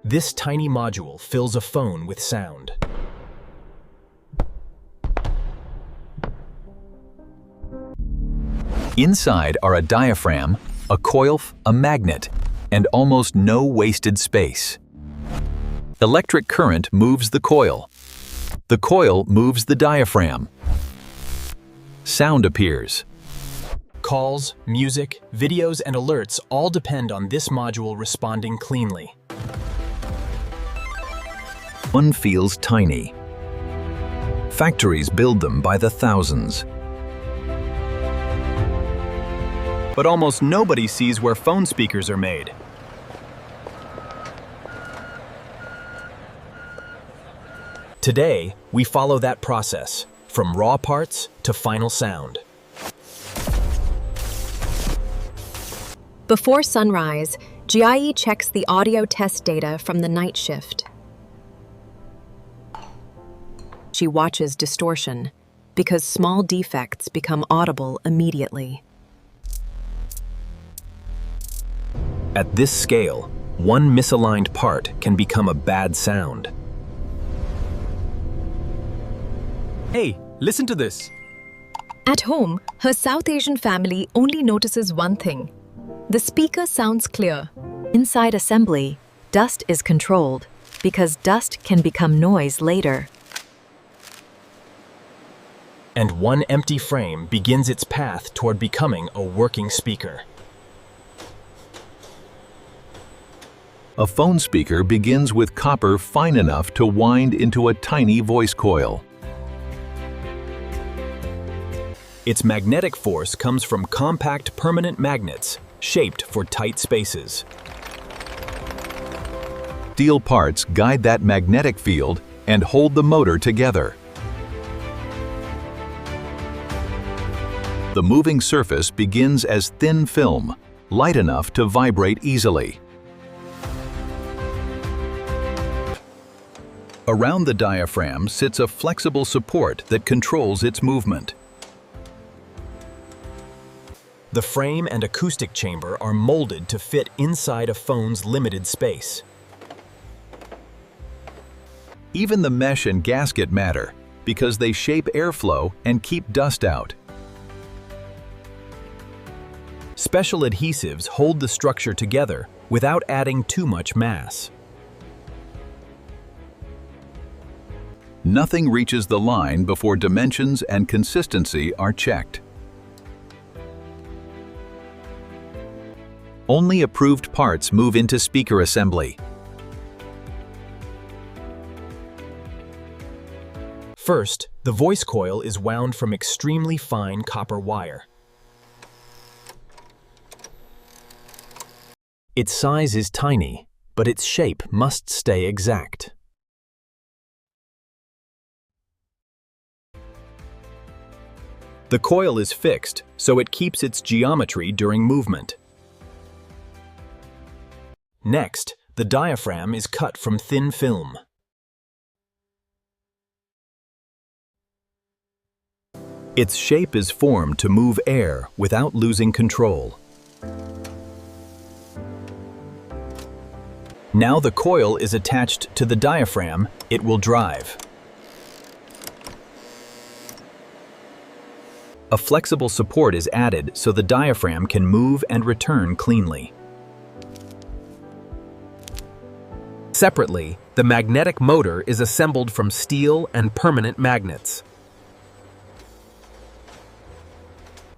This tiny module fills a phone with sound. Inside are a diaphragm, a coil, a magnet, and almost no wasted space. Electric current moves the coil. The coil moves the diaphragm. Sound appears. Calls, music, videos, and alerts all depend on this module responding cleanly. One feels tiny. Factories build them by the thousands. But almost nobody sees where phone speakers are made. Today, we follow that process, from raw parts to final sound. Before sunrise, GIE checks the audio test data from the night shift. She watches distortion, because small defects become audible immediately. At this scale, one misaligned part can become a bad sound. Hey, listen to this. At home, her South Asian family only notices one thing. The speaker sounds clear. Inside assembly, dust is controlled, because dust can become noise later. And one empty frame begins its path toward becoming a working speaker. A phone speaker begins with copper fine enough to wind into a tiny voice coil. Its magnetic force comes from compact permanent magnets shaped for tight spaces. Steel parts guide that magnetic field and hold the motor together. The moving surface begins as thin film, light enough to vibrate easily. Around the diaphragm sits a flexible support that controls its movement. The frame and acoustic chamber are molded to fit inside a phone's limited space. Even the mesh and gasket matter because they shape airflow and keep dust out. Special adhesives hold the structure together without adding too much mass. Nothing reaches the line before dimensions and consistency are checked. Only approved parts move into speaker assembly. First, the voice coil is wound from extremely fine copper wire. Its size is tiny, but its shape must stay exact. The coil is fixed, so it keeps its geometry during movement. Next, the diaphragm is cut from thin film. Its shape is formed to move air without losing control. Now the coil is attached to the diaphragm, it will drive. A flexible support is added so the diaphragm can move and return cleanly. Separately, the magnetic motor is assembled from steel and permanent magnets.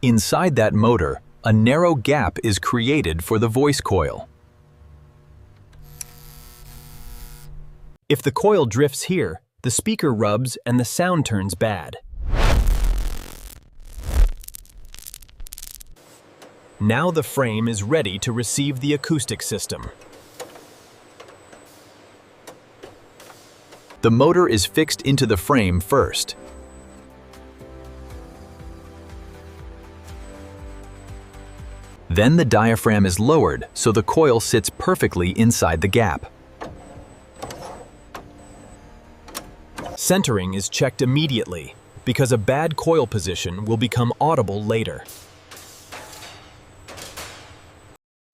Inside that motor, a narrow gap is created for the voice coil. If the coil drifts here, the speaker rubs and the sound turns bad. Now the frame is ready to receive the acoustic system. The motor is fixed into the frame first. Then the diaphragm is lowered so the coil sits perfectly inside the gap. Centering is checked immediately because a bad coil position will become audible later.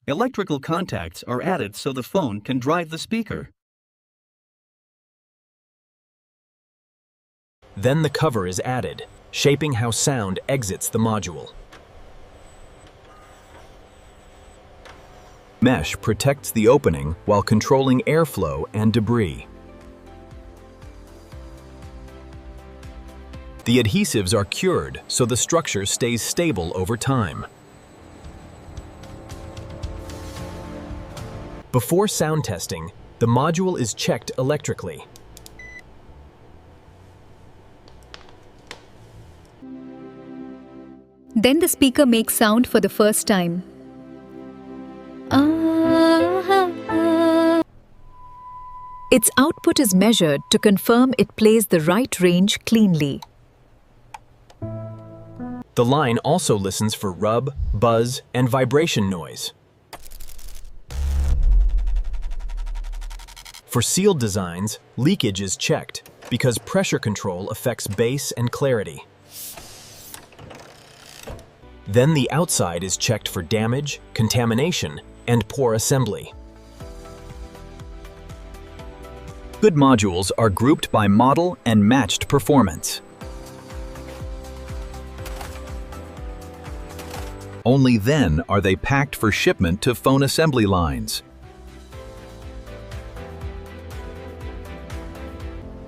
Electrical contacts are added so the phone can drive the speaker. Then the cover is added, shaping how sound exits the module. Mesh protects the opening while controlling airflow and debris. The adhesives are cured so the structure stays stable over time. Before sound testing, the module is checked electrically. Then the speaker makes sound for the first time. Its output is measured to confirm it plays the right range cleanly. The line also listens for rub, buzz, and vibration noise. For sealed designs, leakage is checked because pressure control affects bass and clarity. Then the outside is checked for damage, contamination, and poor assembly. Good modules are grouped by model and matched performance. Only then are they packed for shipment to phone assembly lines.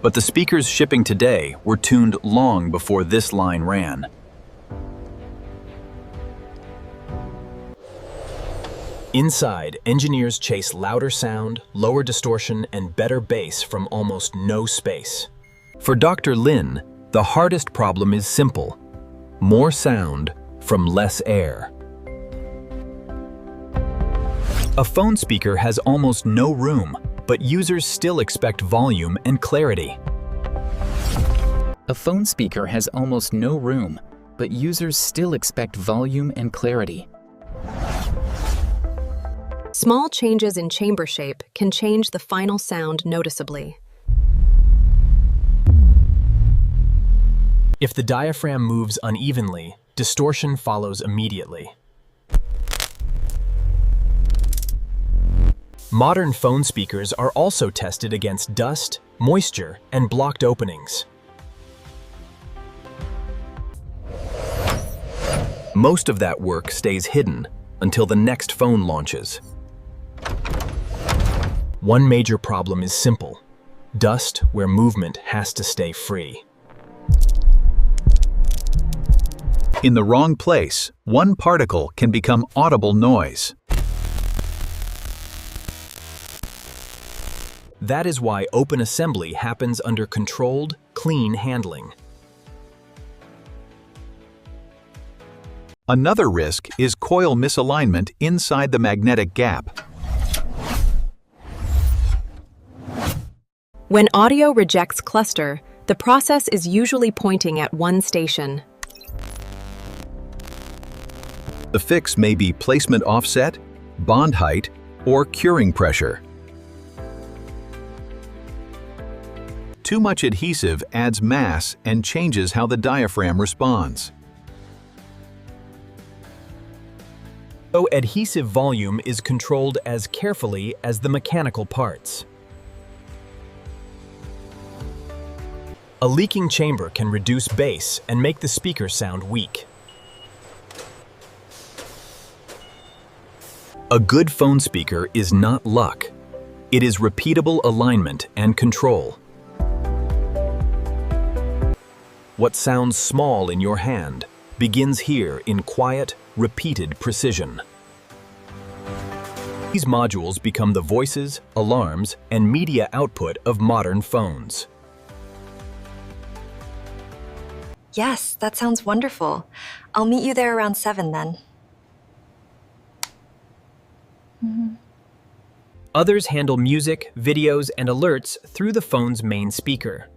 But the speakers shipping today were tuned long before this line ran. Inside, engineers chase louder sound, lower distortion, and better bass from almost no space. For Dr. Lin, the hardest problem is simple: more sound from less air. A phone speaker has almost no room, but users still expect volume and clarity. A phone speaker has almost no room, but users still expect volume and clarity. Small changes in chamber shape can change the final sound noticeably. If the diaphragm moves unevenly, distortion follows immediately. Modern phone speakers are also tested against dust, moisture, and blocked openings. Most of that work stays hidden until the next phone launches. One major problem is simple: dust where movement has to stay free. In the wrong place, one particle can become audible noise. That is why open assembly happens under controlled, clean handling. Another risk is coil misalignment inside the magnetic gap. When audio rejects cluster, the process is usually pointing at one station. The fix may be placement offset, bond height, or curing pressure. Too much adhesive adds mass and changes how the diaphragm responds. So adhesive volume is controlled as carefully as the mechanical parts. A leaking chamber can reduce bass and make the speaker sound weak. A good phone speaker is not luck. It is repeatable alignment and control. What sounds small in your hand begins here in quiet, repeated precision. These modules become the voices, alarms, and media output of modern phones. Yes, that sounds wonderful. I'll meet you there around 7 then. Others handle music, videos, and alerts through the phone's main speaker.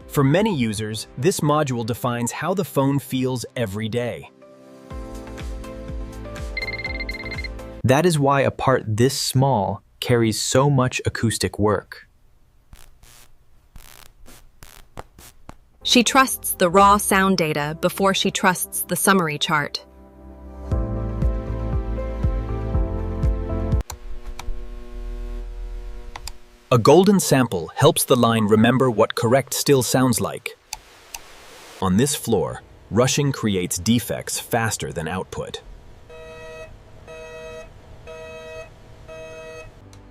For many users, this module defines how the phone feels every day. That is why a part this small carries so much acoustic work. She trusts the raw sound data before she trusts the summary chart. A golden sample helps the line remember what correct still sounds like. On this floor, rushing creates defects faster than output.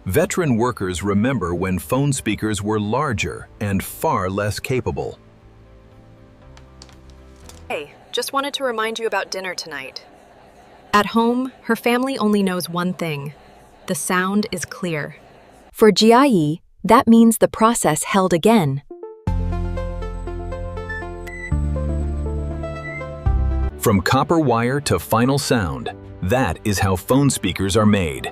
Veteran workers remember when phone speakers were larger and far less capable. Hey, just wanted to remind you about dinner tonight. At home, her family only knows one thing. The sound is clear. For GIE, that means the process held again. From copper wire to final sound, that is how phone speakers are made.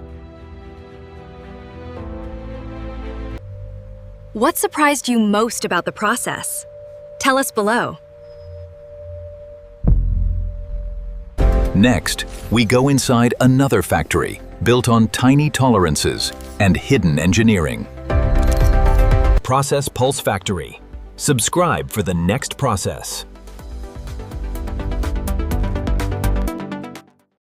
What surprised you most about the process? Tell us below. Next, we go inside another factory built on tiny tolerances and hidden engineering. Process Pulse Factory. Subscribe for the next process.